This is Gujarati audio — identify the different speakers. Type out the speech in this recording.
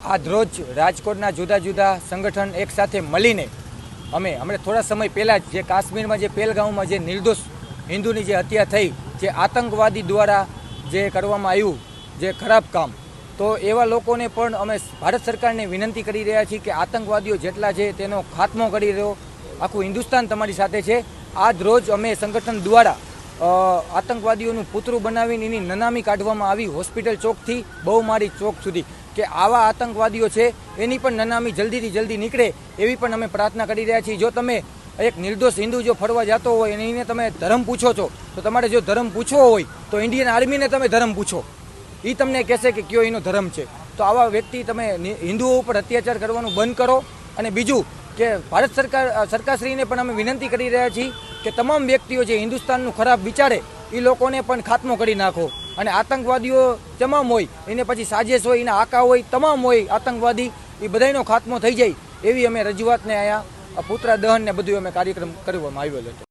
Speaker 1: આજ રોજ રાજકોટના જુદા જુદા સંગઠન એક સાથે મળીને અમે થોડા સમય પહેલાં જે કાશ્મીરમાં જે પહેલગામમાં જે નિર્દોષ હિન્દુની જે હત્યા થઈ, જે આતંકવાદી દ્વારા જે કરવામાં આવ્યું જે ખરાબ કામ, તો એવા લોકોને પણ અમે ભારત સરકારને વિનંતી કરી રહ્યા છીએ કે આતંકવાદીઓ જેટલા છે તેનો ખાત્મો કરી રહ્યો, આખું હિન્દુસ્તાન તમારી સાથે છે। આજ રોજ અમે સંગઠન દ્વારા આતંકવાદીઓનું પૂતળું બનાવીને એની નનામી કાઢવામાં આવી હોસ્પિટલ ચોકથી બહુમારી ચોક સુધી, કે આવા આતંકવાદીઓ છે એની પણ નનામી જલ્દીથી જલ્દી નીકળે એવી પણ અમે પ્રાર્થના કરી રહ્યા છીએ। જો તમે એક નિર્દોષ હિન્દુ જો ફરવા જતો હોય અને એને તમે ધર્મ પૂછો છો, તો તમારે જો ધર્મ પૂછવો હોય તો ઇન્ડિયન આર્મીને તમે ધર્મ પૂછો, એ તમને કહેશે કે કયો એનો ધર્મ છે। તો આવા વ્યક્તિ તમે હિન્દુઓ ઉપર અત્યાચાર કરવાનું બંધ કરો। અને બીજું કે ભારત સરકારશ્રીને પણ અમે વિનંતી કરી રહ્યા છીએ કે તમામ વ્યક્તિઓ જે હિન્દુસ્તાનનું ખરાબ વિચારે એ લોકોને પણ ખાત્મો કરી નાખો, અને આતંકવાદીઓ તમામ હોય એને પછી સાજેશ હોય, એના આકા હોય, તમામ હોય આતંકવાદી, એ બધાનો ખાત્મો થઈ જાય એવી અમે રજૂઆતને અહીંયા પુતળા દહન ને બધું અમે કાર્યક્રમ કરવામાં આવેલો હતો।